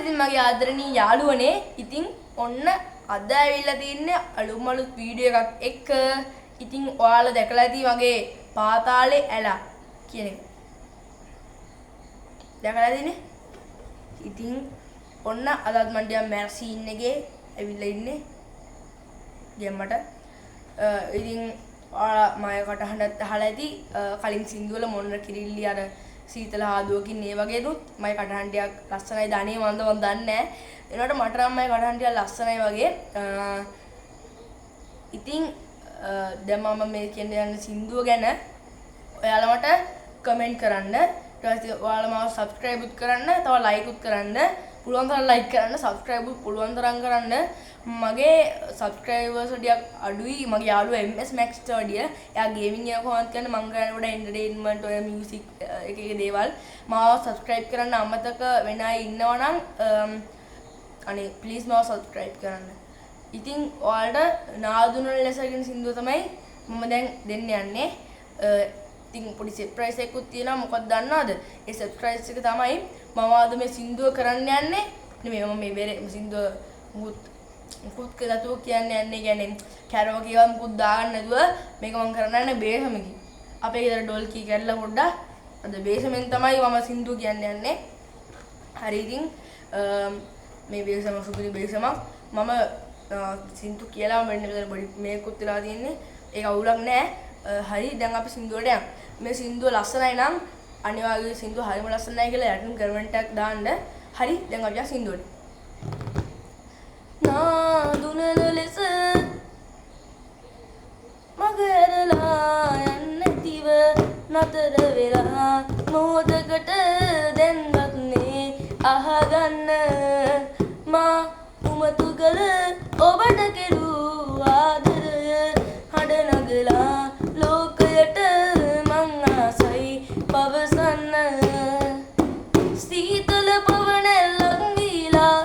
ඉතින් මගේ ආදරණීය යාළුවනේ. ඉතින් ඔන්න අද ඇවිල්ලා තින්නේ අලුත් වීඩියෝ එකක් එක්ක. ඉතින් ඔයාලා දැකලා ඇති මගේ පාතාලේ ඇලා කියන එක. දැකලා ඇතිනේ. ඉතින් ඔන්න අදත් මම ටිකක් මැර්සීන් එකේ ඇවිල්ලා ඉන්නේ. ගෙම්මට. ඉතින් ඔයාලා මගේ කටහඬත් අහලා ඇති කලින් සින්දු වල මොන්න කිරිල්ලි අර සීතල ආදුවකින් මේ වගේ දුත් මගේ කටහඬ ටිකක් ලස්සනයි දණේ මන්ද මන් දන්නේ නැහැ. ඒනකොට මට නම් මගේ කටහඬ ටිකක් ලස්සනයි වගේ. ඉතින් දැන් මම මේ කියන්න යන සින්දුව ගැන ඔයාලා මට කමෙන්ට් කරන්න. ඊට පස්සේ ඔයාලා මාව සබ්ස්ක්‍රයිබ් උත් කරන්න, තව ලයික් උත් කරන්න. පුළුවන් තරම් ලයික් කරන්න, සබ්ස්ක්‍රයිබ් උත් පුළුවන් තරම් කරන්න. මගේ සබ්ස්ක්‍රයිබර්ස් ටිකක් අඩුයි මගේ යාළුවා MS Max ට වැඩිය. එයා ගේමින් එක කොහොමද කරන්නේ මම කරන්නේ පොඩ එන්ටර්ටේන්මන්ට් ඔය මියුසික් එක දේවල්. මාව සබ්ස්ක්‍රයිබ් කරන්න අමතක වෙන අය ඉන්නවා නම් අනේ ප්ලීස් මාව සබ්ස්ක්‍රයිබ් කරන්න. ඉතින් ඔයාලට නාදුන ලෙස කියන සින්දුව තමයි මම දැන් දෙන්න යන්නේ. ඉතින් පොඩි සර්ප්‍රයිස් එකකුත් තියෙනවා. මොකක්ද දන්නවද? ඒ සර්ප්‍රයිස් එක තමයි මම අද මේ සින්දුව කරන්න යන්නේ. නෙමෙයි මම මේ වෙරේ සින්දුව මුකුත් කළාතෝ කියන්නේ යන්නේ කියන්නේ කැරෝකේ එකක් මුකුත් දාගන්න නැතුව මේක මම කරන්න යන්නේ බේසමකින්. අපේ ගෙදර ඩෝල් කී කරලා පොඩ්ඩක් අද බේසමෙන් තමයි මම සින්දුව කියන්න යන්නේ. හරි ඉතින් මේ බේසම සුපිරි බේසමක් මම සින්දු කියලා මෙන්න මෙතන පොඩි මේකුත් වෙලා තියෙන්නේ. ඒක අවුලක් නැහැ. හරි දැන් අපි සින්දුවට යමු. මේ සින්දුව ලස්සනයි නම් අනිවාර්යයෙන් සින්දුව හරිම ලස්සනයි කියලා යටින් කමෙන්ට් එකක් දාන්න. හරි දැන් අපි යමු සින්දුවට. නාදුනන ලෙස මගහැරලා යන්නේතිව නතර වෙලා මොහොතකට දැන්වත් නේ අහගන්න මා උමතු කළ ඔබට කෙරූ ආදරය හඬ නගලා ලෝකයට මං ආසයි පවසන්න සීතල පවනැල්ලක් වීලා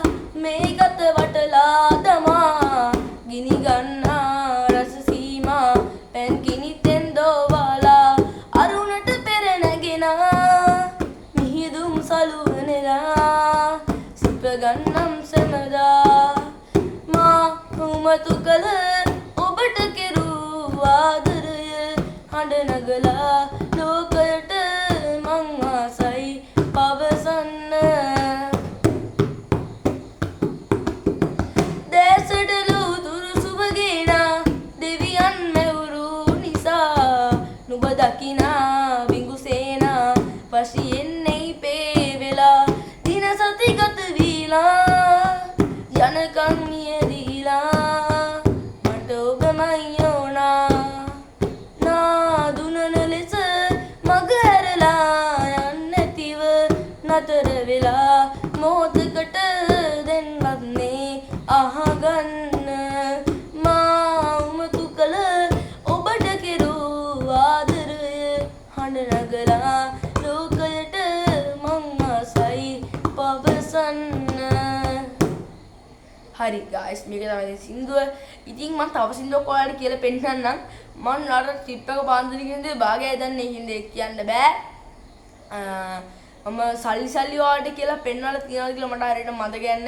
මේ ගත වටලා තමා ගිනි ගන්නා රස සීමා පැන් කිනි තෙන්දෝ වාලා අරුණට පෙර නැගෙනා මිහිදුම් සලුවනෙලා සිප ගන්නම් සමදා මා උමතු කළ ඔබට කෙරූ ආදරය හඬ නගලා ලෝකයට මං ආසයි පවසන්න දැසටලු දුරු සුබගේනා දෙවියන් මැවුරු නිසා නුඹ දකිනා විඟුසේනා වශයෙන්නෙයි පේවෙලා දින සති ගත වීලා යනකම් මියදීලා මට ඔබමයි ඕනා නාදුනන ලෙස මගහැරලා යන්නේතිව නතර වෙලා මොහොතකට දැන්වත් නේ අහගන්න මා උමතු කළ ඔබට කෙරූ ආදරය හඬ නගලා ලෝකයට මං ආසයි පවසන්න. හරි ගයිස් මේක තමයි සින්දුව. ඉතින් මම තව සින්දුවක් ඔයාලට කියලා පෙන්නන්නම්. මම අර ට්‍රිප් එක පාන්දර කියන්නේ භාගය දන්නේ හින්දා කියන්න බෑ. මම සල්ලි ඔයාලට කියලා පෙන්වලා තියනවාද කියලා මට හරියට මතක නැහැ.